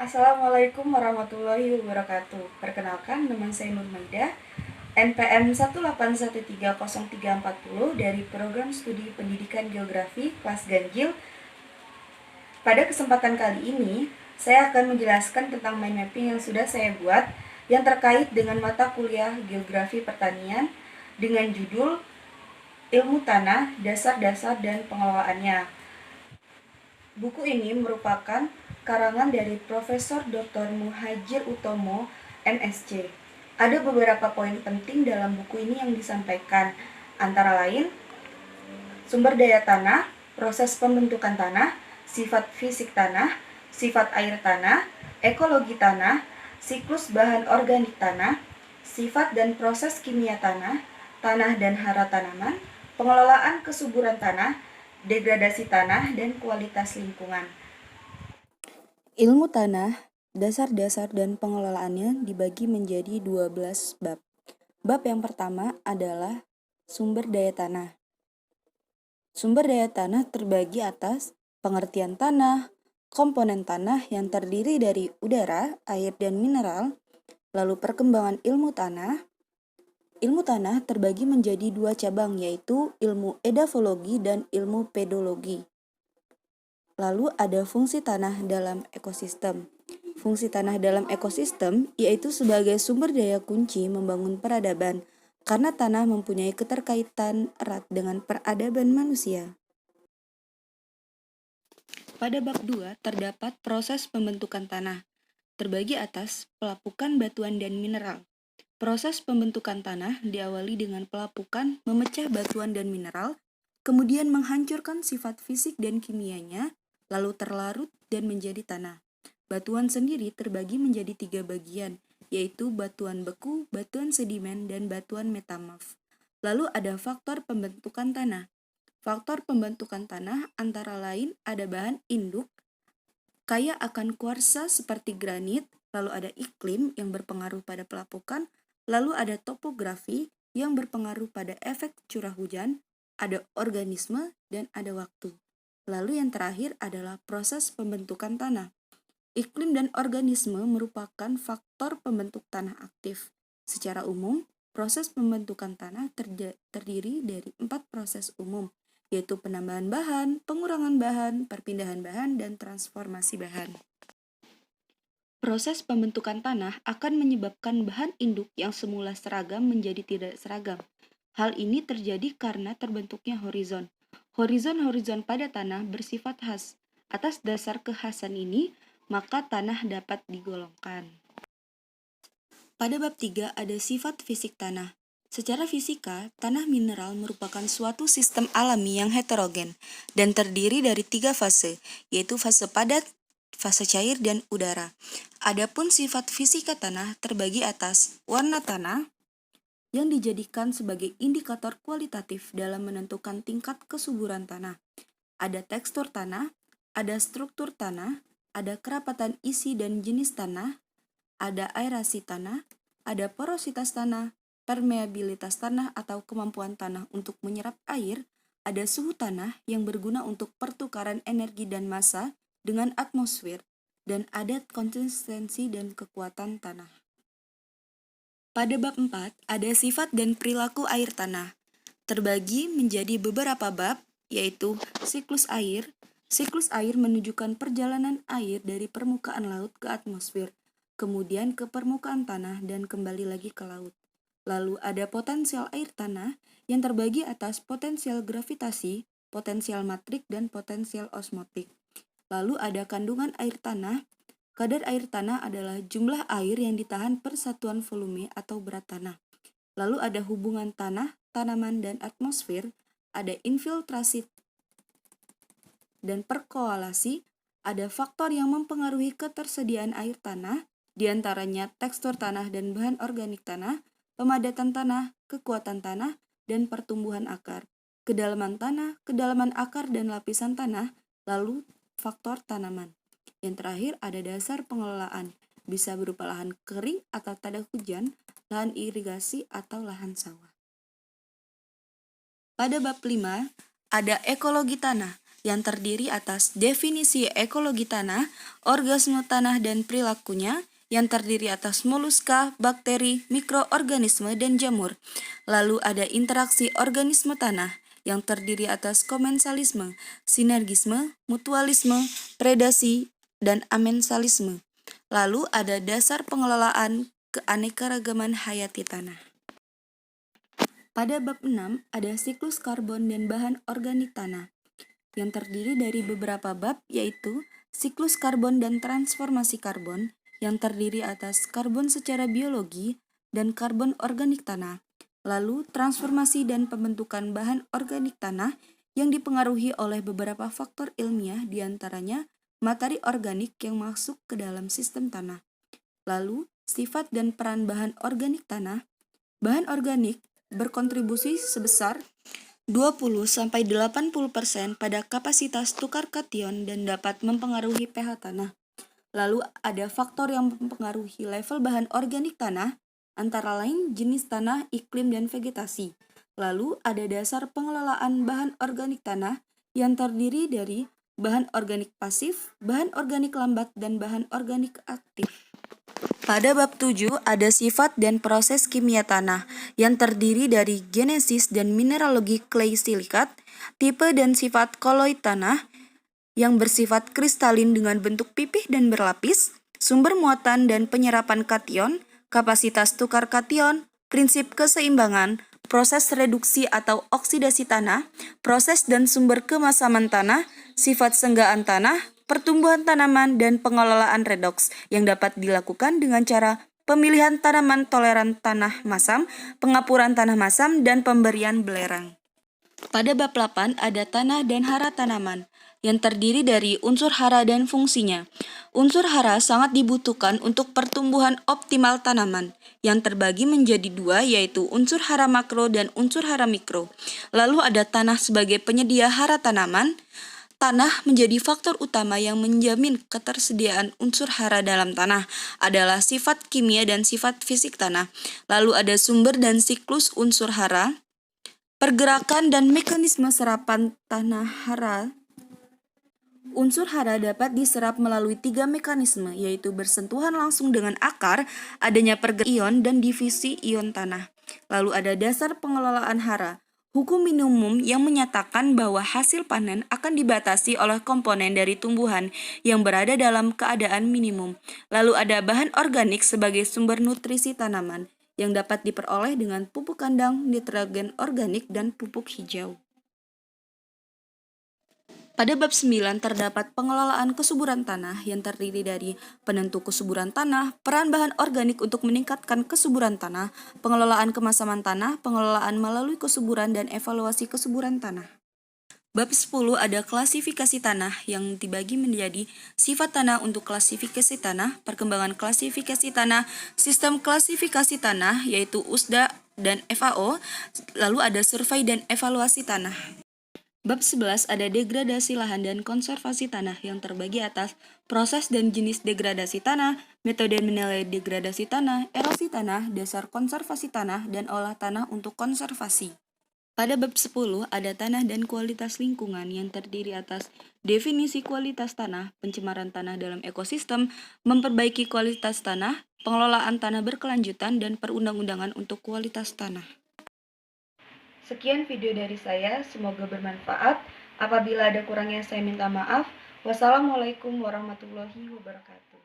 Assalamualaikum warahmatullahi wabarakatuh. Perkenalkan, nama saya Nur Maida, NPM 181300340 dari Program Studi Pendidikan Geografi kelas Ganjil. Pada kesempatan kali ini, saya akan menjelaskan tentang mind mapping yang sudah saya buat yang terkait dengan mata kuliah Geografi Pertanian dengan judul Ilmu Tanah, Dasar-Dasar dan Pengelolaannya. Buku ini merupakan karangan dari Profesor Dr. Muhajir Utomo, MSc. Ada beberapa poin penting dalam buku ini yang disampaikan, antara lain sumber daya tanah, proses pembentukan tanah, sifat fisik tanah, sifat air tanah, ekologi tanah, siklus bahan organik tanah, sifat dan proses kimia tanah, tanah dan hara tanaman, pengelolaan kesuburan tanah, degradasi tanah, dan kualitas lingkungan. Ilmu tanah, dasar-dasar dan pengelolaannya dibagi menjadi 12 bab. Bab yang pertama adalah sumber daya tanah. Sumber daya tanah terbagi atas pengertian tanah, komponen tanah yang terdiri dari udara, air, dan mineral, lalu perkembangan ilmu tanah. Ilmu tanah terbagi menjadi dua cabang, yaitu ilmu edafologi dan ilmu pedologi. Lalu ada fungsi tanah dalam ekosistem. Fungsi tanah dalam ekosistem yaitu sebagai sumber daya kunci membangun peradaban, karena tanah mempunyai keterkaitan erat dengan peradaban manusia. Pada bab 2 terdapat proses pembentukan tanah, terbagi atas pelapukan batuan dan mineral. Proses pembentukan tanah diawali dengan pelapukan memecah batuan dan mineral, kemudian menghancurkan sifat fisik dan kimianya, lalu terlarut dan menjadi tanah. Batuan sendiri terbagi menjadi 3 bagian, yaitu batuan beku, batuan sedimen, dan batuan metamorf. Lalu ada faktor pembentukan tanah. Faktor pembentukan tanah antara lain ada bahan induk, kaya akan kuarsa seperti granit, lalu ada iklim yang berpengaruh pada pelapukan, lalu ada topografi yang berpengaruh pada efek curah hujan, ada organisme, dan ada waktu. Lalu yang terakhir adalah proses pembentukan tanah. Iklim dan organisme merupakan faktor pembentuk tanah aktif. Secara umum, proses pembentukan tanah terdiri dari 4 proses umum, yaitu penambahan bahan, pengurangan bahan, perpindahan bahan, dan transformasi bahan. Proses pembentukan tanah akan menyebabkan bahan induk yang semula seragam menjadi tidak seragam. Hal ini terjadi karena terbentuknya horizon. Horizon-horizon pada tanah bersifat khas. Atas dasar kekhasan ini, maka tanah dapat digolongkan. Pada bab 3 ada sifat fisik tanah. Secara fisika, tanah mineral merupakan suatu sistem alami yang heterogen dan terdiri dari 3 fase, yaitu fase padat, fase cair, dan udara. Adapun sifat fisika tanah terbagi atas warna tanah, yang dijadikan sebagai indikator kualitatif dalam menentukan tingkat kesuburan tanah. Ada tekstur tanah, ada struktur tanah, ada kerapatan isi dan jenis tanah, ada aerasi tanah, ada porositas tanah, permeabilitas tanah atau kemampuan tanah untuk menyerap air, ada suhu tanah yang berguna untuk pertukaran energi dan massa dengan atmosfer, dan ada konsistensi dan kekuatan tanah. Pada bab 4 ada sifat dan perilaku air tanah, terbagi menjadi beberapa bab, yaitu siklus air. Siklus air menunjukkan perjalanan air dari permukaan laut ke atmosfer, kemudian ke permukaan tanah dan kembali lagi ke laut. Lalu ada potensial air tanah yang terbagi atas potensial gravitasi, potensial matrik, dan potensial osmotik. Lalu ada kandungan air tanah. Kadar air tanah adalah jumlah air yang ditahan per satuan volume atau berat tanah. Lalu ada hubungan tanah, tanaman, dan atmosfer, ada infiltrasi dan perkoalisi, ada faktor yang mempengaruhi ketersediaan air tanah, diantaranya tekstur tanah dan bahan organik tanah, pemadatan tanah, kekuatan tanah, dan pertumbuhan akar, kedalaman tanah, kedalaman akar dan lapisan tanah, lalu faktor tanaman. Yang terakhir ada dasar pengelolaan, bisa berupa lahan kering atau tak ada hujan, lahan irigasi atau lahan sawah. Pada bab 5 ada ekologi tanah. yang terdiri atas definisi ekologi tanah, organisme tanah dan perilakunya, yang terdiri atas moluska, bakteri, mikroorganisme, dan jamur. Lalu ada interaksi organisme tanah, yang terdiri atas komensalisme, sinergisme, mutualisme, predasi, dan amensalisme. Lalu ada dasar pengelolaan keanekaragaman hayati tanah. Pada bab 6 ada siklus karbon dan bahan organik tanah, yang terdiri dari beberapa bab, yaitu siklus karbon dan transformasi karbon, yang terdiri atas karbon secara biologi dan karbon organik tanah. Lalu transformasi dan pembentukan bahan organik tanah yang dipengaruhi oleh beberapa faktor ilmiah, diantaranya materi organik yang masuk ke dalam sistem tanah. Lalu sifat dan peran bahan organik tanah. Bahan organik berkontribusi sebesar 20-80% pada kapasitas tukar kation dan dapat mempengaruhi pH tanah. Lalu ada faktor yang mempengaruhi level bahan organik tanah, antara lain jenis tanah, iklim, dan vegetasi. Lalu ada dasar pengelolaan bahan organik tanah yang terdiri dari bahan organik pasif, bahan organik lambat, dan bahan organik aktif. Pada bab 7 ada sifat dan proses kimia tanah yang terdiri dari genesis dan mineralogi clay silikat, tipe dan sifat koloid tanah yang bersifat kristalin dengan bentuk pipih dan berlapis, sumber muatan dan penyerapan kation, kapasitas tukar kation, prinsip keseimbangan, proses reduksi atau oksidasi tanah, proses dan sumber kemasaman tanah, sifat senggaan tanah, pertumbuhan tanaman, dan pengelolaan redoks yang dapat dilakukan dengan cara pemilihan tanaman toleran tanah masam, pengapuran tanah masam, dan pemberian belerang. Pada bab 8 ada tanah dan hara tanaman, yang terdiri dari unsur hara dan fungsinya. Unsur hara sangat dibutuhkan untuk pertumbuhan optimal tanaman, yang terbagi menjadi dua, yaitu unsur hara makro dan unsur hara mikro. Lalu ada tanah sebagai penyedia hara tanaman. Tanah menjadi faktor utama yang menjamin ketersediaan unsur hara dalam tanah adalah sifat kimia dan sifat fisik tanah. Lalu ada sumber dan siklus unsur hara. Pergerakan dan mekanisme serapan tanah hara. Unsur hara dapat diserap melalui 3 mekanisme, yaitu bersentuhan langsung dengan akar, adanya pergerakan ion, dan divisi ion tanah. Lalu ada dasar pengelolaan hara. Hukum minimum yang menyatakan bahwa hasil panen akan dibatasi oleh komponen dari tumbuhan yang berada dalam keadaan minimum. Lalu ada bahan organik sebagai sumber nutrisi tanaman yang dapat diperoleh dengan pupuk kandang, nitrogen organik, dan pupuk hijau. Pada bab 9 terdapat pengelolaan kesuburan tanah yang terdiri dari penentu kesuburan tanah, peran bahan organik untuk meningkatkan kesuburan tanah, pengelolaan kemasaman tanah, pengelolaan melalui kesuburan, dan evaluasi kesuburan tanah. Bab 10 ada klasifikasi tanah yang dibagi menjadi sifat tanah untuk klasifikasi tanah, perkembangan klasifikasi tanah, sistem klasifikasi tanah yaitu USDA dan FAO, lalu ada survei dan evaluasi tanah. Bab 11 ada degradasi lahan dan konservasi tanah yang terbagi atas proses dan jenis degradasi tanah, metode menilai degradasi tanah, erosi tanah, dasar konservasi tanah, dan olah tanah untuk konservasi. Pada bab 10 ada tanah dan kualitas lingkungan yang terdiri atas definisi kualitas tanah, pencemaran tanah dalam ekosistem, memperbaiki kualitas tanah, pengelolaan tanah berkelanjutan, dan perundang-undangan untuk kualitas tanah. Sekian video dari saya, semoga bermanfaat. Apabila ada kurangnya saya minta maaf. Wassalamualaikum warahmatullahi wabarakatuh.